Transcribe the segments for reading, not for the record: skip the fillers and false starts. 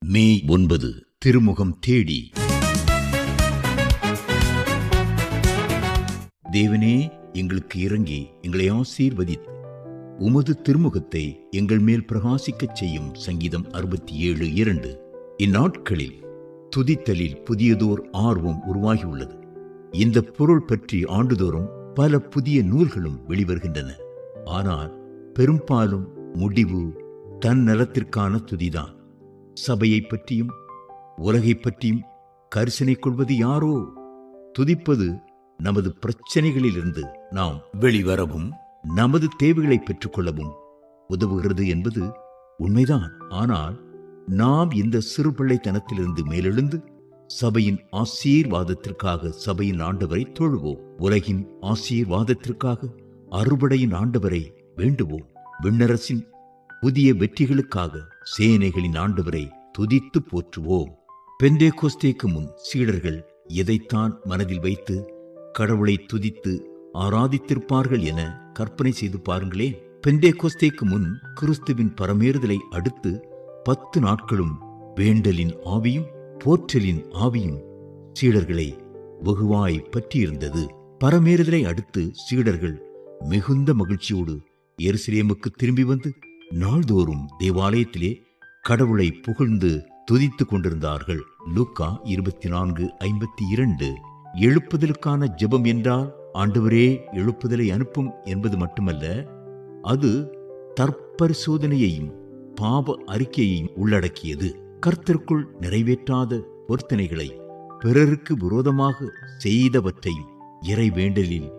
மே 9 திருமுகம் தேடி. தேவனே, எங்களுக்கு இறங்கி எங்களை ஆசீர்வதித்து உமது திருமுகத்தை எங்கள் மேல் பிரகாசிக்கச் செய்யும். சங்கீதம் 67:2. இந்நாட்களில் துதித்தலில் புதியதோர் ஆர்வம் உருவாகியுள்ளது. இந்த பொருள் பற்றி ஆண்டுதோறும் பல புதிய நூல்களும் வெளிவருகின்றன. ஆனால் பெரும்பாலும் முடிவு தன் நலத்திற்கான துதிதான். சபையை பற்றியும் உலகை பற்றியும் கரிசனை கொள்வது யாரோ? துதிப்பது நமது பிரச்சனைகளிலிருந்து நாம் வெளிவரவும் நமது தேவைகளை பெற்றுக்கொள்ளவும் உதவுகிறது என்பது உண்மைதான். ஆனால் நாம் இந்த சிறுபிள்ளைத்தனத்திலிருந்து மேலெழுந்து சபையின் ஆசீர்வாதத்திற்காக சபையின் ஆண்டவரை தொழுவோம். உலகின் ஆசீர்வாதத்திற்காக அறுபடையின் ஆண்டவரை வேண்டுவோம். விண்ணரசின் புதிய வெற்றிகளுக்காக சேனைகளின் ஆண்டவரை துதித்து போற்றுவோம். பெந்தேகோஸ்தேக்கு முன் சீடர்கள் எதைத்தான் மனதில் வைத்து கடவுளை துதித்து ஆராதித்திருப்பார்கள் என கற்பனை செய்து பாருங்களேன். பெந்தேகோஸ்தேக்கு முன் கிறிஸ்துவின் பரமேறுதலை அடுத்து 10 நாட்களும் வேண்டலின் ஆவியும் போற்றலின் ஆவியும் சீடர்களை வெகுவாய் பற்றியிருந்தது. பரமேறுதலை அடுத்து சீடர்கள் மிகுந்த மகிழ்ச்சியோடு எருசலேமுக்கு திரும்பி வந்து நாள்தோறும் தேவாலயத்திலே கடவுளை புகழ்ந்து துதித்துக் கொண்டிருந்தார்கள். லூக்கா 24:52. எழுப்புதலுக்கான ஜெபம் என்றால் ஆண்டவரே எழுப்புதலை அனுப்பும் என்பது மட்டுமல்ல, அது தற்பரிசோதனையையும் பாவ அறிக்கையையும் உள்ளடக்கியது. கர்த்தருக்குள் நிறைவேற்றாத பொருத்தனைகளை பிறருக்கு விரோதமாக செய்தவற்றையும் இறை வேண்டலில்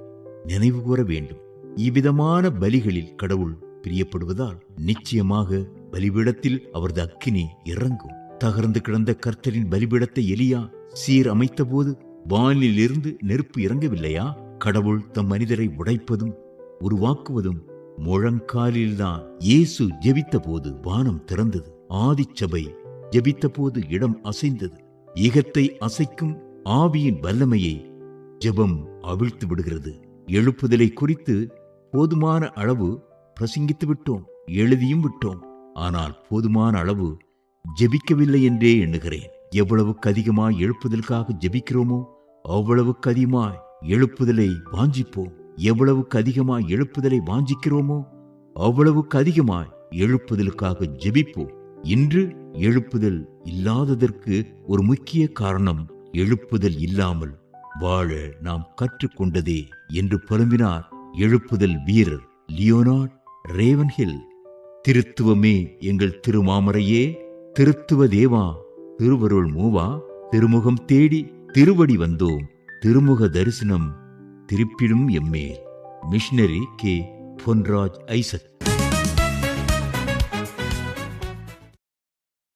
நினைவு கூற வேண்டும். இவ்விதமான பலிகளில் கடவுள் பிரியப்படுவதால் நிச்சயமாக பலிபீடத்தில் அவரது அக்கினி இறங்கும். தகர்ந்து கிடந்த கர்த்தரின் பலிபீடத்தை எலியா சீர் அமைத்த போது வானிலிருந்து நெருப்பு இறங்கவில்லையா? கடவுள் தம் மனிதரை உடைப்பதும் உருவாக்குவதும் முழங்காலில்தான். இயேசு ஜெபித்த போது வானம் திறந்தது. ஆதிச்சபை ஜெபித்த போது இடம் அசைந்தது. ஈகத்தை அசைக்கும் ஆவியின் வல்லமையை ஜெபம் அவிழ்த்து விடுகிறது. எழுப்புதலை குறித்து போதுமான அளவு பிரசங்கித்து விட்டோம், எழுதியும் விட்டோம். ஆனால் போதுமான அளவு ஜெபிக்கவில்லை என்றே எண்ணுகிறேன். எவ்வளவுக்கு அதிகமாய் எழுப்புதலுக்காக ஜெபிக்கிறோமோ அவ்வளவுக்கு அதிகமாய் எழுப்புதலை வாஞ்சிப்போம். எவ்வளவுக்கு அதிகமாய் எழுப்புதலை வாஞ்சிக்கிறோமோ அவ்வளவுக்கு அதிகமாய் எழுப்புதலுக்காக ஜெபிப்போம். இன்று எழுப்புதல் இல்லாததற்கு ஒரு முக்கிய காரணம் எழுப்புதல் இல்லாமல் வாழ நாம் கற்றுக்கொண்டதே என்று புலம்பினார் எழுப்புதல் வீரர் லியோனார்ட் ரேவன்ஹில். திருத்துவமே எங்கள் திருமாமரையே, திருத்துவ தேவா, திருவருள் மூவா, திருமுகம் தேடி திருவடி வந்தோம், திருமுக தரிசனம் திருப்பிடும் எம்மேல். Missionary K. பொன்ராஜ் ஐசக்.